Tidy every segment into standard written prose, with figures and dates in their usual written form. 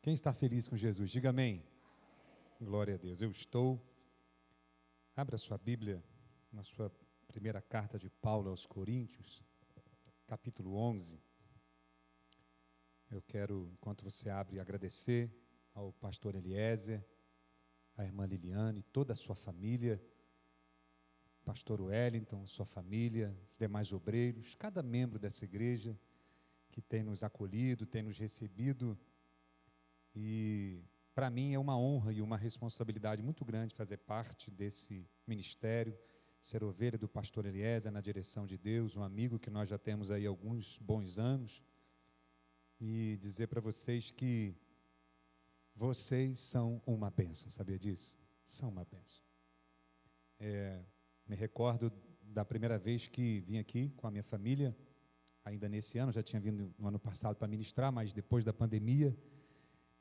Quem está feliz com Jesus? Diga amém. Glória a Deus. Eu estou. Abra sua Bíblia na sua primeira carta de Paulo aos Coríntios, capítulo 11. Eu quero, enquanto você abre, agradecer ao pastor Eliezer, à irmã Liliane e toda a sua família, pastor Wellington, sua família, os demais obreiros, cada membro dessa igreja que tem nos acolhido, tem nos recebido. E para mim é uma honra e uma responsabilidade muito grande fazer parte desse ministério, ser ovelha do pastor Eliezer na direção de Deus, um amigo que nós já temos aí alguns bons anos, e dizer para vocês que vocês são uma bênção, sabia disso? São uma bênção. Me recordo da primeira vez que vim aqui com a minha família, ainda nesse ano, já tinha vindo no ano passado para ministrar, mas depois da pandemia,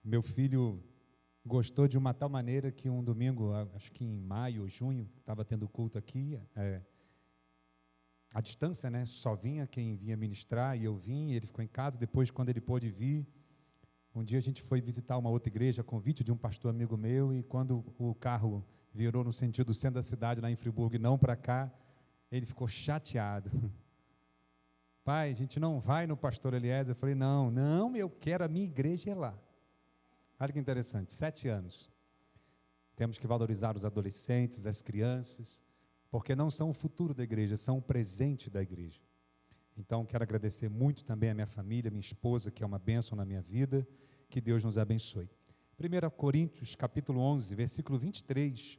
meu filho gostou de uma tal maneira que um domingo, acho que em maio ou junho, estava tendo culto aqui, à distância, né? Só vinha quem vinha ministrar e eu vim, ele ficou em casa. Depois, quando ele pôde vir, um dia a gente foi visitar uma outra igreja, a convite de um pastor amigo meu, e quando o carro virou no sentido centro da cidade, lá em Friburgo, e não para cá, ele ficou chateado. Pai, a gente não vai no pastor Eliezer. Eu falei, não, eu quero, a minha igreja é lá. Olha que interessante, 7 anos. Temos que valorizar os adolescentes, as crianças, porque não são o futuro da igreja, são o presente da igreja. Então, quero agradecer muito também a minha família, minha esposa, que é uma bênção na minha vida, que Deus nos abençoe. 1 Coríntios, capítulo 11, versículo 23.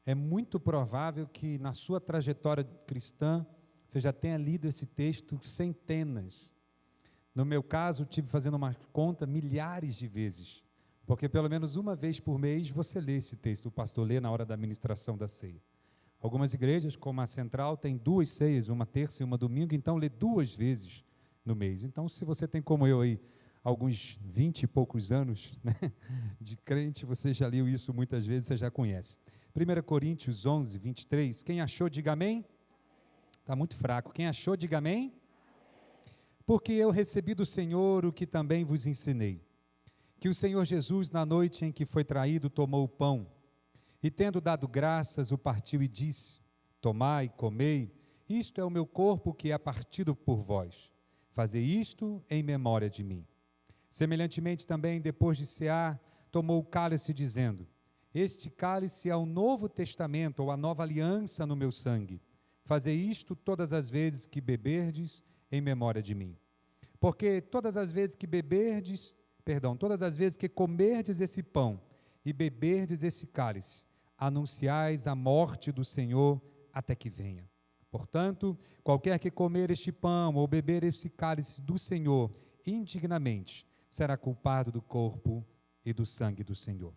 É muito provável que na sua trajetória cristã, você já tenha lido esse texto centenas. No meu caso, tive fazendo uma conta milhares de vezes, porque pelo menos uma vez por mês você lê esse texto, o pastor lê na hora da ministração da ceia. Algumas igrejas, como a Central, tem 2 ceias, uma terça e uma domingo, então lê 2 vezes no mês. Então, se você tem como eu aí, alguns 20 e poucos anos, né, de crente, você já leu isso muitas vezes, você já conhece. 1 Coríntios 11, 23, quem achou, diga amém. Está muito fraco. Quem achou, diga amém. Porque eu recebi do Senhor o que também vos ensinei, que o Senhor Jesus, na noite em que foi traído, tomou o pão, e tendo dado graças, o partiu e disse, tomai, comei, isto é o meu corpo que é partido por vós, fazei isto em memória de mim. Semelhantemente também, depois de cear, tomou o cálice, dizendo, este cálice é o novo testamento, ou a nova aliança no meu sangue, fazei isto todas as vezes que beberdes, em memória de mim. Porque todas as vezes que comerdes esse pão e beberdes esse cálice, anunciais a morte do Senhor até que venha. Portanto, qualquer que comer este pão ou beber esse cálice do Senhor indignamente, será culpado do corpo e do sangue do Senhor.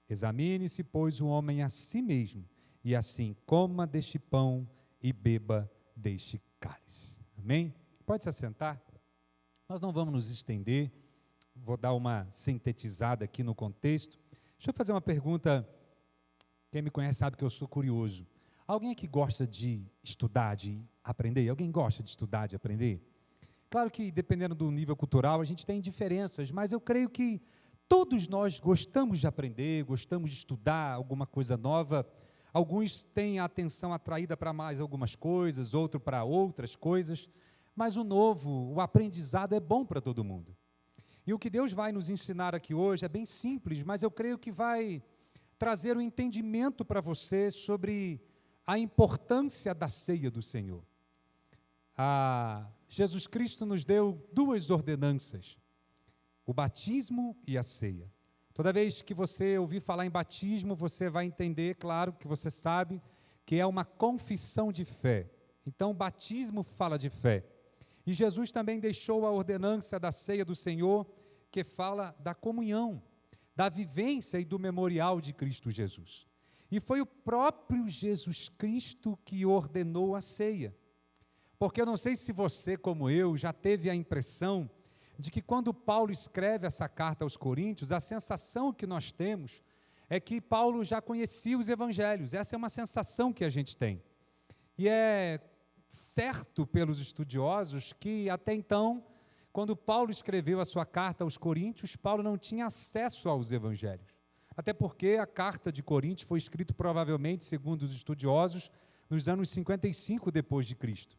Examine-se, pois, o homem a si mesmo, e assim coma deste pão e beba deste cálice. Amém? Pode se assentar. Nós não vamos nos estender, vou dar uma sintetizada aqui no contexto. Deixa eu fazer uma pergunta, quem me conhece sabe que eu sou curioso. Alguém aqui gosta de estudar, de aprender? Alguém gosta de estudar, de aprender? Claro que dependendo do nível cultural a gente tem diferenças, mas eu creio que todos nós gostamos de aprender, gostamos de estudar alguma coisa nova. Alguns têm a atenção atraída para mais algumas coisas, outros para outras coisas. Mas o novo, o aprendizado é bom para todo mundo. E o que Deus vai nos ensinar aqui hoje é bem simples, mas eu creio que vai trazer um entendimento para você sobre a importância da ceia do Senhor. Jesus Cristo nos deu 2 ordenanças, o batismo e a ceia. Toda vez que você ouvir falar em batismo, você vai entender, claro que você sabe, que é uma confissão de fé. Então, o batismo fala de fé. E Jesus também deixou a ordenança da ceia do Senhor, que fala da comunhão, da vivência e do memorial de Cristo Jesus. E foi o próprio Jesus Cristo que ordenou a ceia. Porque eu não sei se você, como eu, já teve a impressão de que quando Paulo escreve essa carta aos Coríntios, a sensação que nós temos é que Paulo já conhecia os evangelhos. Essa é uma sensação que a gente tem. E é certo pelos estudiosos que até então Quando Paulo escreveu a sua carta aos Coríntios, Paulo não tinha acesso aos evangelhos. Até porque a carta de Coríntios foi escrita provavelmente, segundo os estudiosos, nos anos 55 depois de Cristo.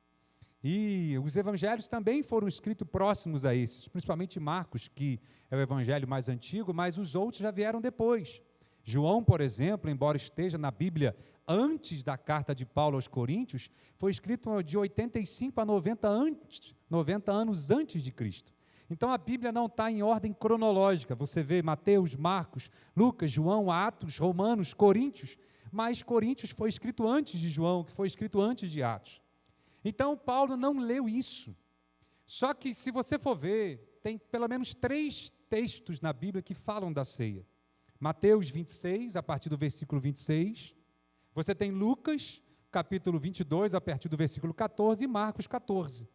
E os evangelhos também foram escritos próximos a esses, principalmente Marcos, que é o evangelho mais antigo, mas os outros já vieram depois. João, por exemplo, embora esteja na Bíblia antes da carta de Paulo aos Coríntios, foi escrito de 85 a 90 anos antes de Cristo. Então a Bíblia não está em ordem cronológica. Você vê Mateus, Marcos, Lucas, João, Atos, Romanos, Coríntios, mas Coríntios foi escrito antes de João, que foi escrito antes de Atos. Então Paulo não leu isso. Só que se você for ver, tem pelo menos 3 textos na Bíblia que falam da ceia. Mateus 26, a partir do versículo 26. Você tem Lucas, capítulo 22, a partir do versículo 14, e Marcos 14.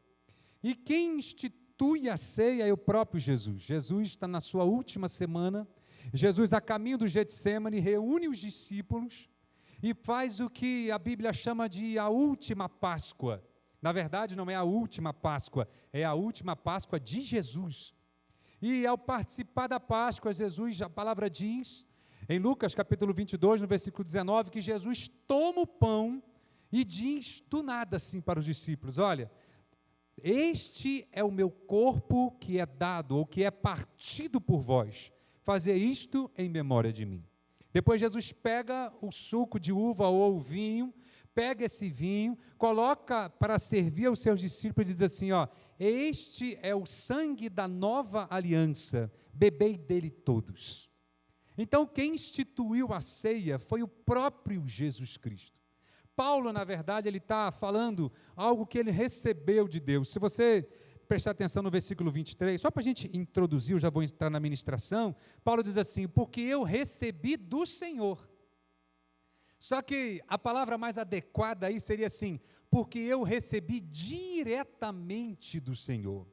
E quem institui a ceia é o próprio Jesus. Jesus está na sua última semana. Jesus, a caminho do Getsêmani, reúne os discípulos e faz o que a Bíblia chama de a última Páscoa. Na verdade, não é a última Páscoa, é a última Páscoa de Jesus. E ao participar da Páscoa, Jesus, a palavra diz, em Lucas capítulo 22, no versículo 19, que Jesus toma o pão e diz do nada assim para os discípulos: olha, este é o meu corpo que é dado, ou que é partido por vós, fazer isto em memória de mim. Depois Jesus pega o suco de uva ou o vinho, pega esse vinho, coloca para servir aos seus discípulos e diz assim, ó, este é o sangue da nova aliança, bebei dele todos. Então quem instituiu a ceia foi o próprio Jesus Cristo. Paulo, na verdade, ele está falando algo que ele recebeu de Deus. Se você prestar atenção no versículo 23, só para a gente introduzir, eu já vou entrar na ministração, Paulo diz assim, porque eu recebi do Senhor. Só que a palavra mais adequada aí seria assim, porque eu recebi diretamente do Senhor.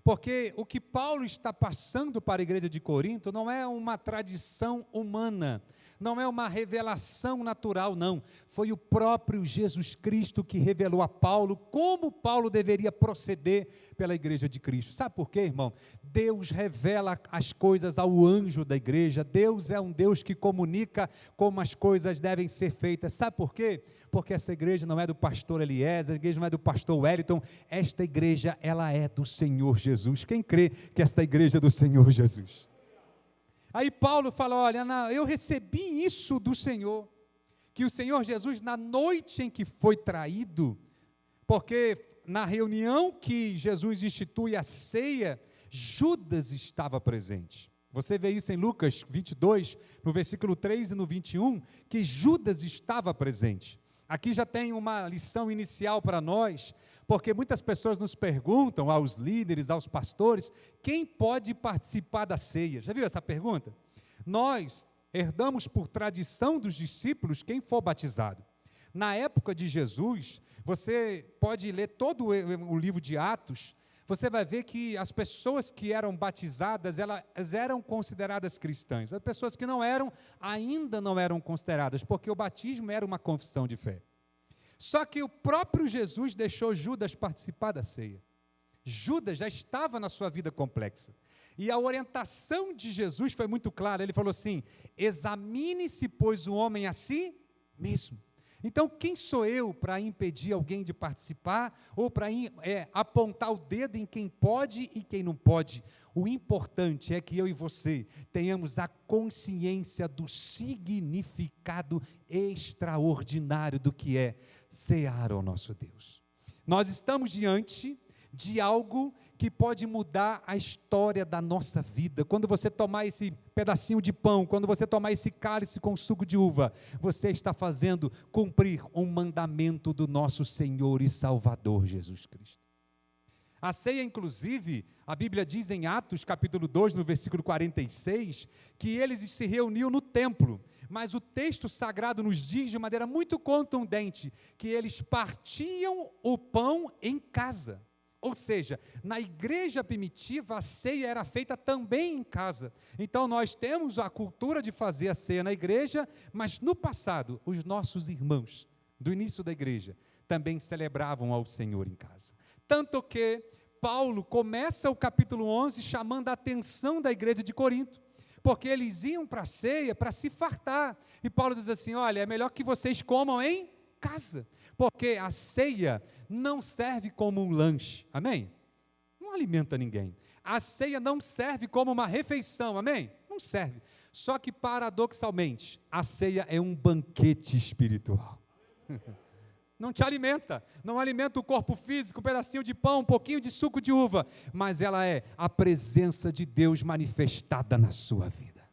Porque o que Paulo está passando para a igreja de Corinto não é uma tradição humana, não é uma revelação natural, não. Foi o próprio Jesus Cristo que revelou a Paulo como Paulo deveria proceder pela igreja de Cristo. Sabe por quê, irmão? Deus revela as coisas ao anjo da igreja. Deus é um Deus que comunica como as coisas devem ser feitas. Sabe por quê? Porque essa igreja não é do pastor Eliezer, a igreja não é do pastor Wellington, esta igreja, ela é do Senhor Jesus. Quem crê que esta igreja é do Senhor Jesus? Aí Paulo fala, olha, eu recebi isso do Senhor, que o Senhor Jesus, na noite em que foi traído, porque na reunião que Jesus institui a ceia, Judas estava presente. Você vê isso em Lucas 22, no versículo 3 e no 21, que Judas estava presente. Aqui já tem uma lição inicial para nós, porque muitas pessoas nos perguntam, aos líderes, aos pastores, quem pode participar da ceia? Já viu essa pergunta? Nós herdamos por tradição dos discípulos quem for batizado. Na época de Jesus, você pode ler todo o livro de Atos, você vai ver que as pessoas que eram batizadas, elas eram consideradas cristãs. As pessoas que não eram, ainda não eram consideradas, porque o batismo era uma confissão de fé. Só que o próprio Jesus deixou Judas participar da ceia. Judas já estava na sua vida complexa. E a orientação de Jesus foi muito clara. Ele falou assim, examine-se, pois, o homem a si mesmo. Então, quem sou eu para impedir alguém de participar ou para apontar o dedo em quem pode e quem não pode? O importante é que eu e você tenhamos a consciência do significado extraordinário do que é cear ao nosso Deus. Nós estamos diante de algo que pode mudar a história da nossa vida. Quando você tomar esse pedacinho de pão, quando você tomar esse cálice com suco de uva, você está fazendo cumprir um mandamento do nosso Senhor e Salvador Jesus Cristo. A ceia, inclusive, a Bíblia diz em Atos, capítulo 2, no versículo 46, que eles se reuniam no templo, mas o texto sagrado nos diz de maneira muito contundente que eles partiam o pão em casa. Ou seja, na igreja primitiva, a ceia era feita também em casa. Então, nós temos a cultura de fazer a ceia na igreja, mas no passado, os nossos irmãos do início da igreja também celebravam ao Senhor em casa. Tanto que Paulo começa o capítulo 11 chamando a atenção da igreja de Corinto, porque eles iam para a ceia para se fartar. E Paulo diz assim: olha, é melhor que vocês comam em casa, porque a ceia não serve como um lanche, amém? Não alimenta ninguém. A ceia não serve como uma refeição, amém? Não serve. Só que, paradoxalmente, a ceia é um banquete espiritual. Não te alimenta, não alimenta o corpo físico, um pedacinho de pão, um pouquinho de suco de uva, mas ela é a presença de Deus manifestada na sua vida.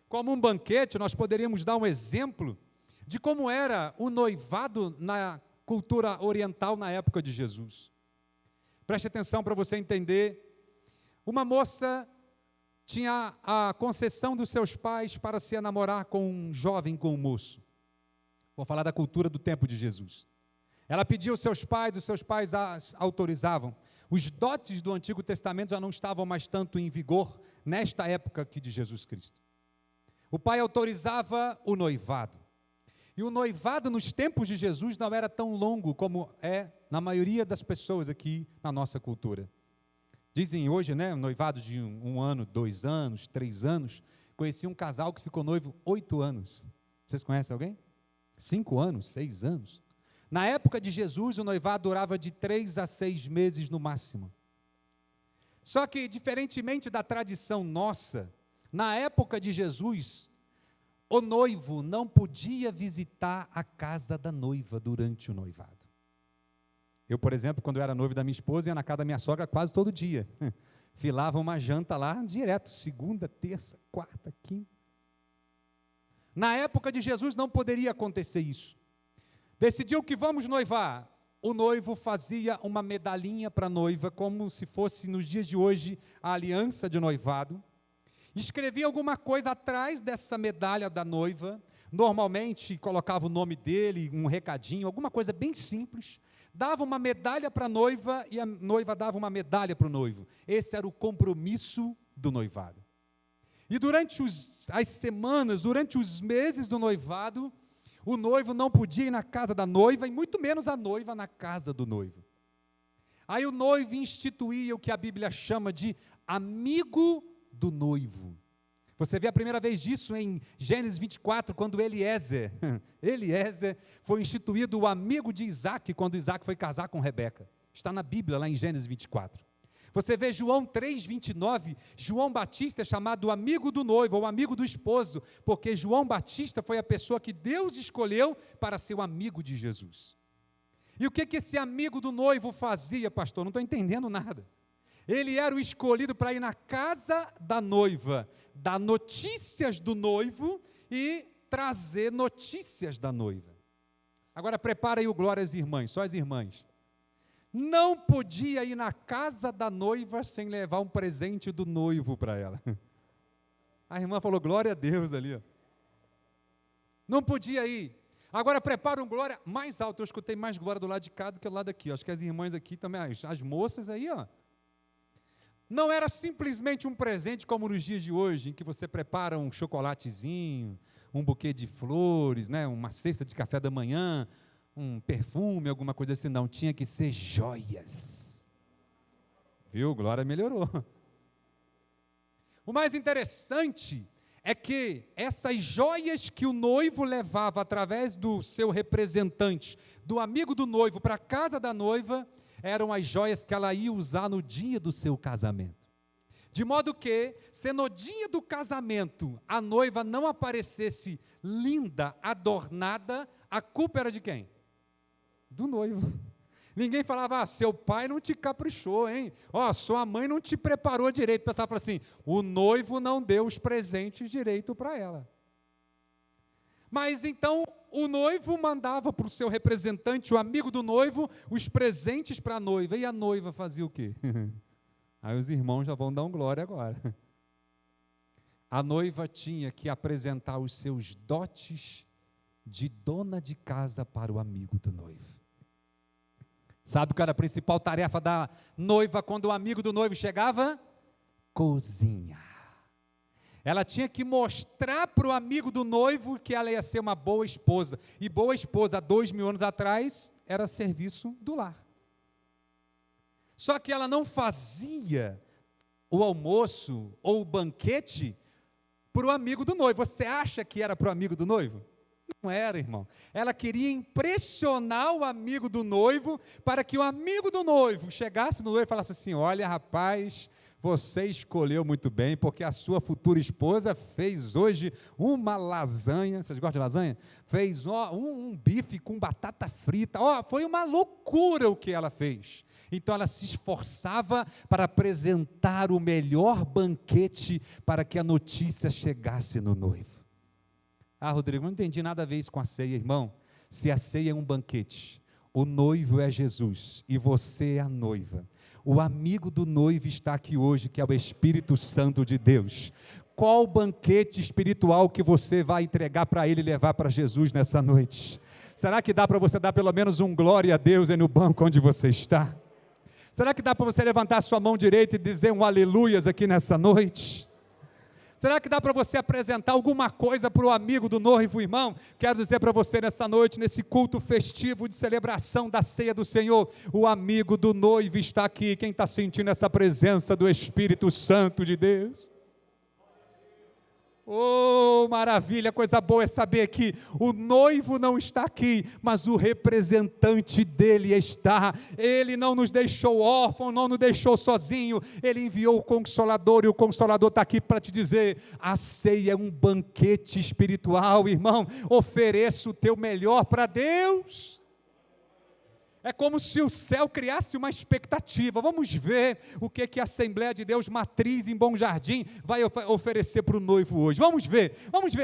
Como um banquete, nós poderíamos dar um exemplo de como era o noivado na cultura oriental na época de Jesus. Preste atenção para você entender. Uma moça tinha a concessão dos seus pais para se namorar com um jovem, com um moço. Vou falar da cultura do tempo de Jesus. Ela pediu aos seus pais, os seus pais autorizavam. Os dotes do Antigo Testamento já não estavam mais tanto em vigor nesta época aqui de Jesus Cristo. O pai autorizava o noivado. E o noivado nos tempos de Jesus não era tão longo como é na maioria das pessoas aqui na nossa cultura. Dizem hoje, né, um noivado de um ano, 2 anos, 3 anos. Conheci um casal que ficou noivo 8 anos. Vocês conhecem alguém? 5 anos, 6 anos. Na época de Jesus, o noivado durava de 3 a 6 meses no máximo. Só que, diferentemente da tradição nossa, na época de Jesus, o noivo não podia visitar a casa da noiva durante o noivado. Eu, por exemplo, quando eu era noivo da minha esposa, ia na casa da minha sogra quase todo dia. Filava uma janta lá direto, segunda, terça, quarta, quinta. Na época de Jesus não poderia acontecer isso. Decidiu que vamos noivar. O noivo fazia uma medalhinha para a noiva, como se fosse nos dias de hoje a aliança de noivado. Escrevia alguma coisa atrás dessa medalha da noiva, normalmente colocava o nome dele, um recadinho, alguma coisa bem simples. Dava uma medalha para a noiva e a noiva dava uma medalha para o noivo. Esse era o compromisso do noivado. E durante as semanas, durante os meses do noivado, o noivo não podia ir na casa da noiva, e muito menos a noiva na casa do noivo. Aí o noivo instituía o que a Bíblia chama de amigo do noivo. Você vê a primeira vez disso em Gênesis 24, quando Eliezer foi instituído o amigo de Isaac, quando Isaac foi casar com Rebeca. Está na Bíblia, lá em Gênesis 24. Você vê João 3,29, João Batista é chamado amigo do noivo, ou amigo do esposo, porque João Batista foi a pessoa que Deus escolheu para ser o amigo de Jesus. E o que esse amigo do noivo fazia, pastor? Não estou entendendo nada. Ele era o escolhido para ir na casa da noiva, dar notícias do noivo e trazer notícias da noiva. Agora prepara aí o glória às irmãs, só as irmãs. Não podia ir na casa da noiva sem levar um presente do noivo para ela. A irmã falou glória a Deus ali. Ó. Não podia ir. Agora prepara um glória mais alto. Eu escutei mais glória do lado de cá do que do lado daqui. Acho que as irmãs aqui também, as moças aí, ó. Não era simplesmente um presente como nos dias de hoje, em que você prepara um chocolatezinho, um buquê de flores, né, uma cesta de café da manhã, um perfume, alguma coisa assim. Não, tinha que ser joias. Viu? Glória melhorou. O mais interessante é que essas joias que o noivo levava através do seu representante, do amigo do noivo, para a casa da noiva, eram as joias que ela ia usar no dia do seu casamento. De modo que, se no dia do casamento a noiva não aparecesse linda, adornada, a culpa era de quem? Do noivo. Ninguém falava, seu pai não te caprichou, hein? Sua mãe não te preparou direito. O pessoal fala assim, o noivo não deu os presentes direito para ela. Mas então, o noivo mandava para o seu representante, o amigo do noivo, os presentes para a noiva. E a noiva fazia o quê? Aí os irmãos já vão dar um glória agora. A noiva tinha que apresentar os seus dotes de dona de casa para o amigo do noivo. Sabe qual era a principal tarefa da noiva quando o amigo do noivo chegava? Cozinhar. Ela tinha que mostrar para o amigo do noivo que ela ia ser uma boa esposa. E boa esposa, há 2000 anos atrás, era serviço do lar. Só que ela não fazia o almoço ou o banquete para o amigo do noivo. Você acha que era para o amigo do noivo? Não era, irmão. Ela queria impressionar o amigo do noivo, para que o amigo do noivo chegasse no noivo e falasse assim: olha, rapaz, você escolheu muito bem, porque a sua futura esposa fez hoje uma lasanha. Vocês gostam de lasanha? Fez um bife com batata frita. Foi uma loucura o que ela fez. Então ela se esforçava para apresentar o melhor banquete para que a notícia chegasse no noivo. Rodrigo, não entendi nada a ver isso com a ceia, irmão. Se a ceia é um banquete, o noivo é Jesus e você é a noiva. O amigo do noivo está aqui hoje, que é o Espírito Santo de Deus. Qual banquete espiritual que você vai entregar para ele e levar para Jesus nessa noite? Será que dá para você dar pelo menos um glória a Deus aí no banco onde você está? Será que dá para você levantar a sua mão direita e dizer um aleluias aqui nessa noite? Será que dá para você apresentar alguma coisa para o amigo do noivo, irmão? Quero dizer para você nessa noite, nesse culto festivo de celebração da ceia do Senhor, o amigo do noivo está aqui. Quem está sentindo essa presença do Espírito Santo de Deus? Maravilha, coisa boa é saber que o noivo não está aqui, mas o representante dele está. Ele não nos deixou órfãos, não nos deixou sozinho, ele enviou o Consolador, e o Consolador está aqui para te dizer: a ceia é um banquete espiritual, irmão. Ofereça o teu melhor para Deus. É como se o céu criasse uma expectativa. Vamos ver o que a Assembleia de Deus Matriz em Bom Jardim vai oferecer para o noivo hoje. Vamos ver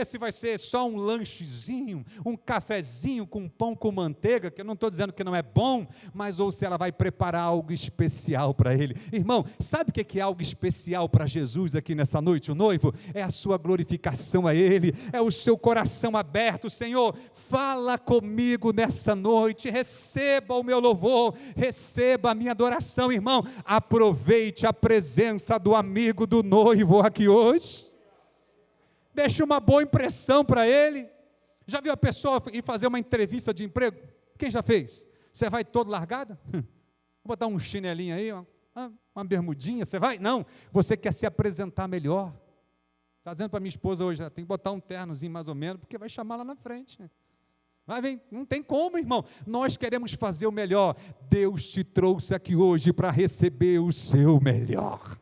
se vai ser só um lanchezinho, um cafezinho com pão com manteiga, que eu não estou dizendo que não é bom, mas ou se ela vai preparar algo especial para ele. Irmão, sabe o que é algo especial para Jesus aqui nessa noite, o noivo? É a sua glorificação a ele, é o seu coração aberto. Senhor, fala comigo nessa noite, receba o meu louvor, receba a minha adoração, irmão. Aproveite a presença do amigo do noivo aqui hoje. Deixe uma boa impressão para ele. Já viu a pessoa ir fazer uma entrevista de emprego? Quem já fez? Você vai todo largada? Vou botar um chinelinho aí, uma bermudinha, você vai? Não, você quer se apresentar melhor. Está dizendo para minha esposa hoje, tem que botar um ternozinho mais ou menos, porque vai chamar lá na frente. Não tem como, irmão. Nós queremos fazer o melhor. Deus te trouxe aqui hoje para receber o seu melhor.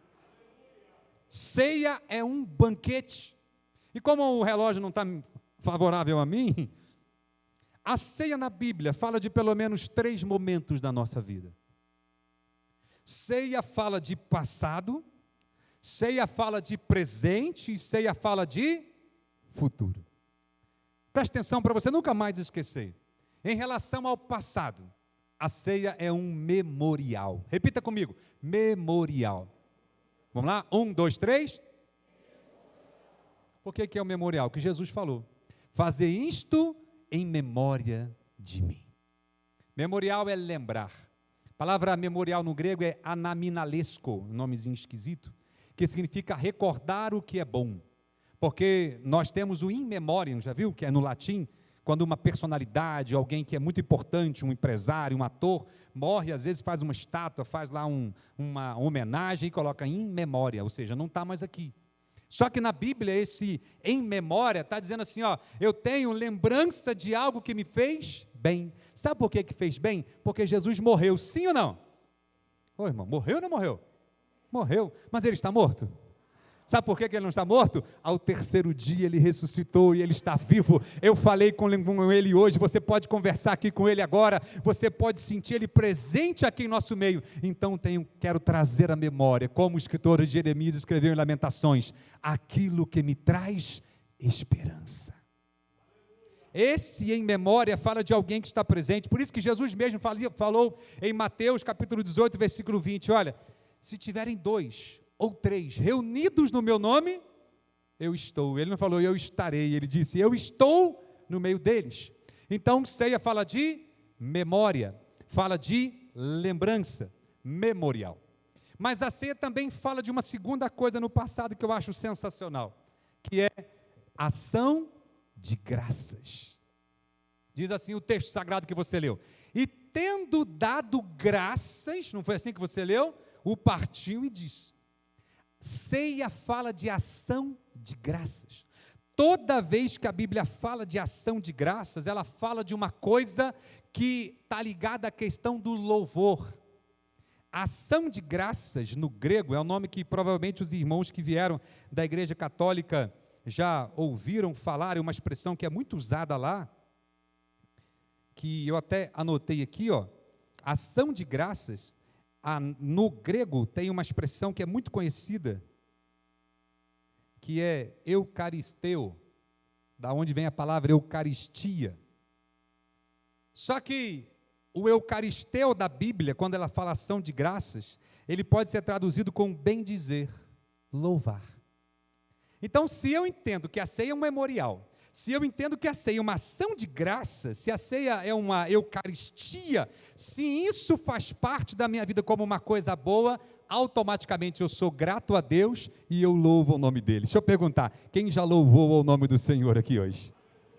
Ceia é um banquete. E como o relógio não está favorável a mim, a ceia na Bíblia fala de pelo menos 3 momentos da nossa vida. Ceia fala de passado, ceia fala de presente e ceia fala de futuro. Preste atenção para você nunca mais esquecer. Em relação ao passado, a ceia é um memorial. Repita comigo, memorial. Vamos lá? 1, 2, 3. Por que é o memorial? Que Jesus falou: fazer isto em memória de mim. Memorial é lembrar. A palavra memorial no grego é anaminalesco, um nomezinho esquisito, que significa recordar o que é bom. Porque nós temos o in memoriam, já viu? Que é no latim, quando uma personalidade, alguém que é muito importante, um empresário, um ator, morre, às vezes faz uma estátua, faz lá uma homenagem e coloca in memória, ou seja, não está mais aqui. Só que na Bíblia, esse em memória está dizendo assim, eu tenho lembrança de algo que me fez bem. Sabe por que fez bem? Porque Jesus morreu, sim ou não? Irmão, morreu ou não morreu? Morreu, mas ele está morto? Sabe por que ele não está morto? Ao 3º dia ele ressuscitou e ele está vivo. Eu falei com ele hoje, você pode conversar aqui com ele agora, você pode sentir ele presente aqui em nosso meio. Então quero trazer à memória, como o escritor de Jeremias escreveu em Lamentações, aquilo que me traz esperança. Esse em memória fala de alguém que está presente, por isso que Jesus mesmo falou em Mateus capítulo 18, versículo 20, olha, se tiverem 2 ou 3 reunidos no meu nome, eu estou. Ele não falou eu estarei, ele disse eu estou no meio deles. Então ceia fala de memória, fala de lembrança, memorial. Mas a ceia também fala de uma segunda coisa no passado que eu acho sensacional, que é ação de graças. Diz assim o texto sagrado que você leu: e tendo dado graças, não foi assim que você leu? O partiu e disse. Ceia fala de ação de graças. Toda vez que a Bíblia fala de ação de graças, ela fala de uma coisa que está ligada à questão do louvor. Ação de graças, no grego, é o nome que provavelmente os irmãos que vieram da Igreja Católica já ouviram falar, é uma expressão que é muito usada lá, que eu até anotei aqui, ó. Ação de graças, no grego tem uma expressão que é muito conhecida, que é eucaristeu, da onde vem a palavra eucaristia. Só que o eucaristeu da Bíblia, quando ela fala ação de graças, ele pode ser traduzido com bendizer, louvar. Então, se eu entendo que a ceia é um memorial, se eu entendo que a ceia é uma ação de graça, se a ceia é uma eucaristia, se isso faz parte da minha vida como uma coisa boa, automaticamente eu sou grato a Deus e eu louvo o nome dele. Deixa eu perguntar, quem já louvou o nome do Senhor aqui hoje?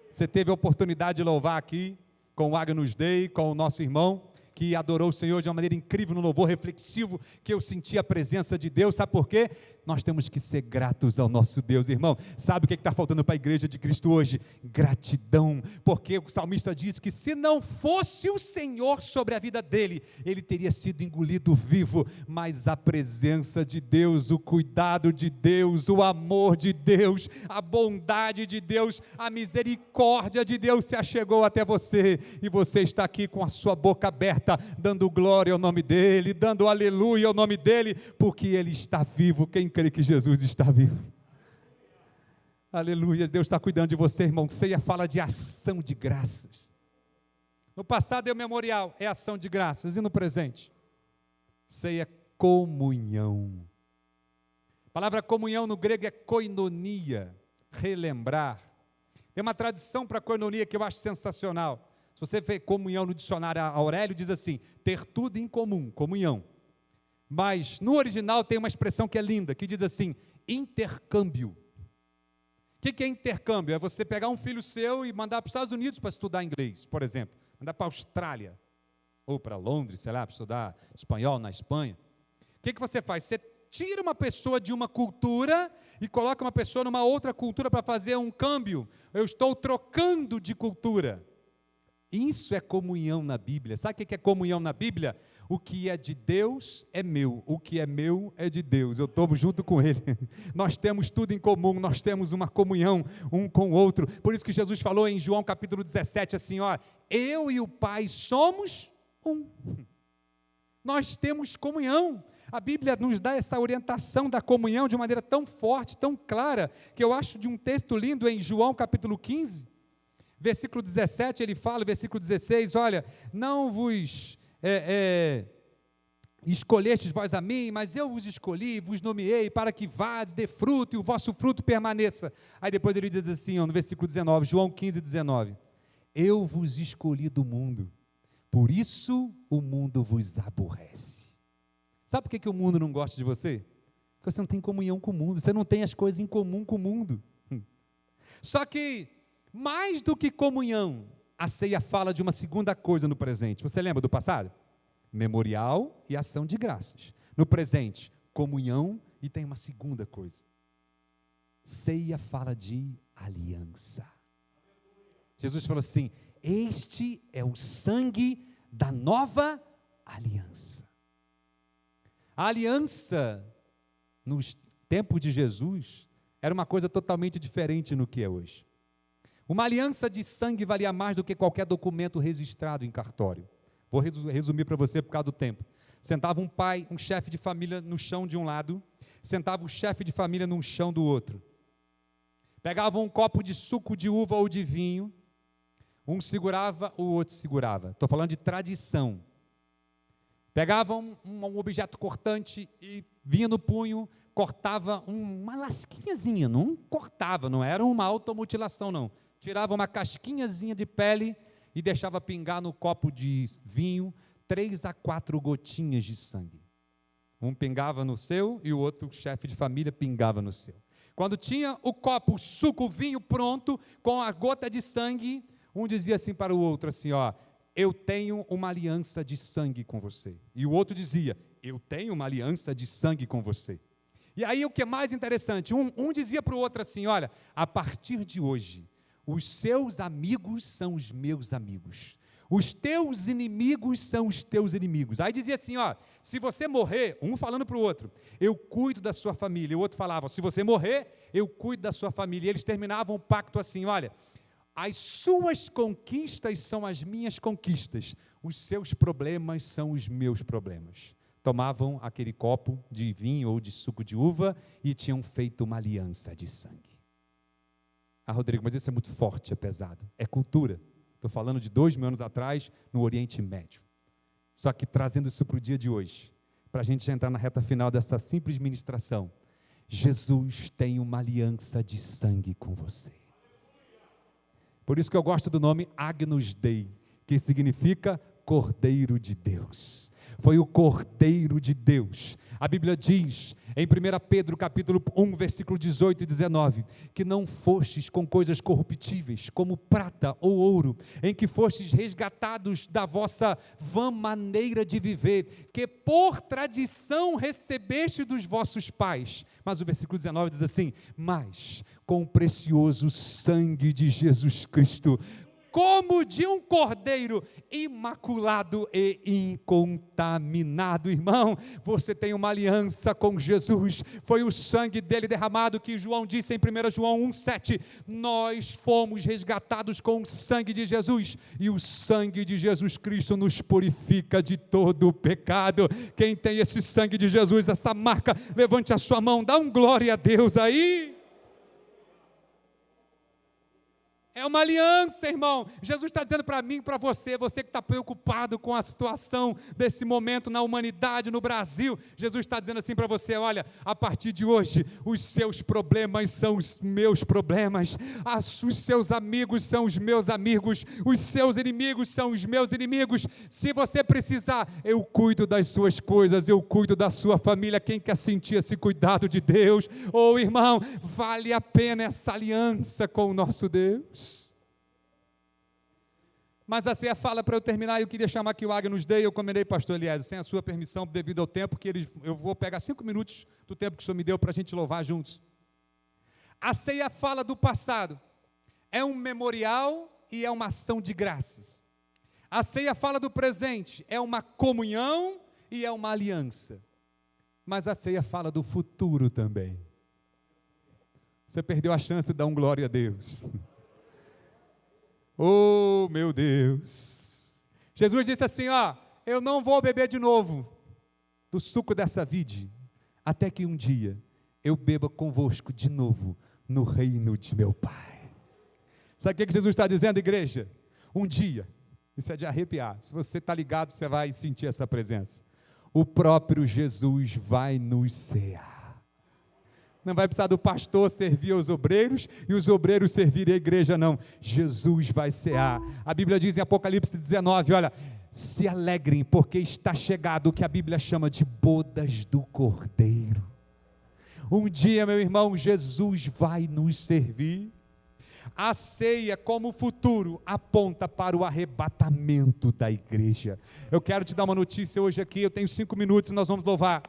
Você teve a oportunidade de louvar aqui com o Agnus Dei, com o nosso irmão, que adorou o Senhor de uma maneira incrível, no louvor reflexivo, que eu senti a presença de Deus. Sabe por quê? Nós temos que ser gratos ao nosso Deus, irmão. Sabe o que está faltando para a igreja de Cristo hoje? Gratidão, porque o salmista diz que se não fosse o Senhor sobre a vida dele, ele teria sido engolido vivo, mas a presença de Deus, o cuidado de Deus, o amor de Deus, a bondade de Deus, a misericórdia de Deus se achegou até você, e você está aqui com a sua boca aberta, dando glória ao nome dele, dando aleluia ao nome dele, porque ele está vivo. Quem crê que Jesus está vivo? Aleluia, Deus está cuidando de você, irmão. Ceia fala de ação de graças. No passado é o memorial, é ação de graças. E no presente? Ceia é comunhão. A palavra comunhão no grego é koinonia, relembrar. Tem uma tradição para koinonia que eu acho sensacional. Se você vê comunhão no dicionário, Aurélio diz assim, ter tudo em comum, comunhão. Mas no original tem uma expressão que é linda, que diz assim, intercâmbio. O que é intercâmbio? É você pegar um filho seu e mandar para os Estados Unidos para estudar inglês, por exemplo. Mandar para a Austrália, ou para Londres, sei lá, para estudar espanhol na Espanha. O que você faz? Você tira uma pessoa de uma cultura e coloca uma pessoa numa outra cultura para fazer um câmbio. Eu estou trocando de cultura. Isso é comunhão na Bíblia. Sabe o que é comunhão na Bíblia? O que é de Deus é meu, o que é meu é de Deus, eu estou junto com Ele. Nós temos tudo em comum, nós temos uma comunhão um com o outro. Por isso que Jesus falou em João capítulo 17 assim, ó, eu e o Pai somos um. Nós temos comunhão. A Bíblia nos dá essa orientação da comunhão de uma maneira tão forte, tão clara, que eu acho de um texto lindo em João capítulo 15, versículo 17, ele fala, versículo 16, olha, não vos escolhestes vós a mim, mas eu vos escolhi, vos nomeei para que vades, dê fruto e o vosso fruto permaneça. Aí depois ele diz assim, ó, no versículo 19, João 15, 19, eu vos escolhi do mundo, por isso o mundo vos aborrece. Sabe por que o mundo não gosta de você? Porque você não tem comunhão com o mundo, você não tem as coisas em comum com o mundo. Só que, mais do que comunhão, a ceia fala de uma segunda coisa no presente. Você lembra do passado? Memorial e ação de graças. No presente, comunhão e tem uma segunda coisa. Ceia fala de aliança. Jesus falou assim, este é o sangue da nova aliança. A aliança, nos tempos de Jesus, era uma coisa totalmente diferente no que é hoje. Uma aliança de sangue valia mais do que qualquer documento registrado em cartório. Vou resumir para você por causa do tempo. Sentava um pai, um chefe de família no chão de um lado, sentava o chefe de família no chão do outro. Pegava um copo de suco de uva ou de vinho, um segurava, o outro segurava. Estou falando de tradição. Pegava um objeto cortante e vinha no punho, cortava uma lasquinhazinha, não cortava, não era uma automutilação não. Tirava uma casquinhazinha de pele e deixava pingar no copo de vinho 3 a 4 gotinhas de sangue. Um pingava no seu e o outro, chefe de família, pingava no seu. Quando tinha o copo, o suco, o vinho pronto, com a gota de sangue, um dizia assim para o outro, assim, ó, eu tenho uma aliança de sangue com você. E o outro dizia, eu tenho uma aliança de sangue com você. E aí o que é mais interessante, um dizia para o outro assim, olha, a partir de hoje, os seus amigos são os meus amigos. Os teus inimigos são os teus inimigos. Aí dizia assim, ó, se você morrer, um falando para o outro, eu cuido da sua família. E o outro falava, se você morrer, eu cuido da sua família. E eles terminavam o pacto assim, olha, as suas conquistas são as minhas conquistas. Os seus problemas são os meus problemas. Tomavam aquele copo de vinho ou de suco de uva e tinham feito uma aliança de sangue. Ah, Rodrigo, mas isso é muito forte, é pesado. É cultura. Estou falando de 2000 anos atrás, no Oriente Médio. Só que trazendo isso para o dia de hoje, para a gente entrar na reta final dessa simples ministração. Jesus tem uma aliança de sangue com você. Por isso que eu gosto do nome Agnus Dei, que significa Cordeiro de Deus. Foi o Cordeiro de Deus. A Bíblia diz, em 1 Pedro capítulo 1, versículo 18 e 19, que não fostes com coisas corruptíveis, como prata ou ouro, em que fostes resgatados da vossa vã maneira de viver, que por tradição recebeste dos vossos pais. Mas o versículo 19 diz assim, mas com o precioso sangue de Jesus Cristo, como de um cordeiro imaculado e incontaminado. Irmão, você tem uma aliança com Jesus, foi o sangue dele derramado, que João disse em 1 João 1,7, nós fomos resgatados com o sangue de Jesus, e o sangue de Jesus Cristo nos purifica de todo o pecado. Quem tem esse sangue de Jesus, essa marca, levante a sua mão, dá um glória a Deus aí. É uma aliança, irmão. Jesus está dizendo para mim e para você, você que está preocupado com a situação desse momento na humanidade, no Brasil, Jesus está dizendo assim para você, olha, a partir de hoje, os seus problemas são os meus problemas, os seus amigos são os meus amigos, os seus inimigos são os meus inimigos. Se você precisar, eu cuido das suas coisas, eu cuido da sua família. Quem quer sentir esse cuidado de Deus? Oh, irmão, vale a pena essa aliança com o nosso Deus. Mas a ceia fala, para eu terminar, eu queria chamar aqui o Agnus Dei, eu combinei, pastor Eliezer, sem a sua permissão, devido ao tempo, eu vou pegar 5 minutos do tempo que o senhor me deu para a gente louvar juntos. A ceia fala do passado, é um memorial e é uma ação de graças. A ceia fala do presente, é uma comunhão e é uma aliança. Mas a ceia fala do futuro também. Você perdeu a chance de dar um glória a Deus. Oh, meu Deus. Jesus disse assim, ó, eu não vou beber de novo do suco dessa vide, até que um dia eu beba convosco de novo no reino de meu Pai. Sabe o que Jesus está dizendo, igreja? Um dia, isso é de arrepiar, se você está ligado, você vai sentir essa presença. O próprio Jesus vai nos cear. Não vai precisar do pastor servir aos obreiros e os obreiros servirem a igreja, não. Jesus vai cear. A Bíblia diz em Apocalipse 19, olha, se alegrem porque está chegado o que a Bíblia chama de bodas do Cordeiro. Um dia, meu irmão, Jesus vai nos servir. A ceia, como futuro, aponta para o arrebatamento da igreja. Eu quero te dar uma notícia hoje aqui, eu tenho 5 minutos e nós vamos louvar.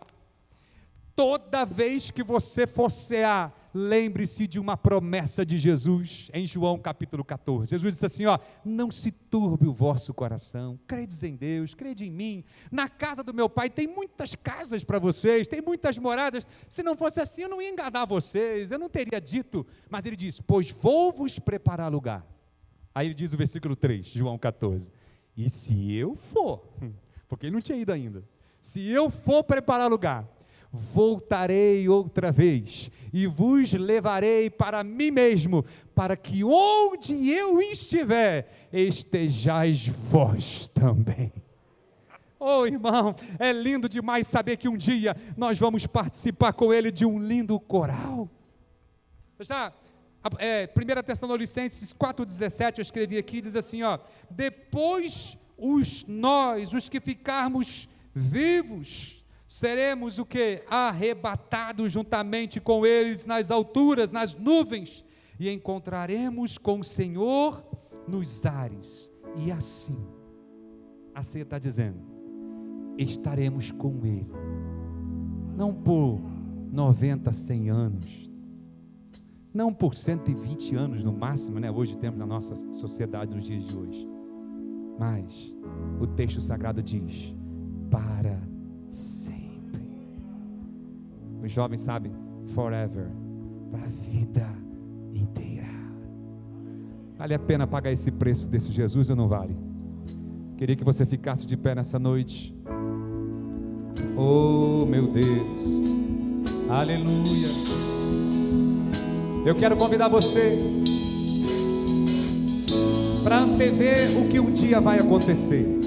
Toda vez que você for cear, lembre-se de uma promessa de Jesus, em João capítulo 14, Jesus disse assim, ó, não se turbe o vosso coração, credes em Deus, crede em mim, na casa do meu Pai tem muitas casas para vocês, tem muitas moradas, se não fosse assim eu não ia enganar vocês, eu não teria dito, mas ele diz, pois vou vos preparar lugar, aí ele diz o versículo 3, João 14, e se eu for, porque ele não tinha ido ainda, se eu for preparar lugar, voltarei outra vez e vos levarei para mim mesmo, para que onde eu estiver, estejais vós também. Oh, irmão, é lindo demais saber que um dia nós vamos participar com ele de um lindo coral. Já, 1 Tessalonicenses 4,17, eu escrevi aqui, diz assim, ó, depois os que ficarmos vivos, seremos o quê? Arrebatados juntamente com eles nas alturas, nas nuvens, e encontraremos com o Senhor nos ares, e assim a ceia está dizendo: estaremos com Ele, não por 90, 100 anos, não por 120 anos no máximo, né? Hoje temos na nossa sociedade nos dias de hoje, mas o texto sagrado diz: para sempre. Os jovens sabem, forever, para a vida inteira. Vale a pena pagar esse preço desse Jesus ou não vale? Queria que você ficasse de pé nessa noite. Oh meu Deus, aleluia. Eu quero convidar você para antever o que um dia vai acontecer.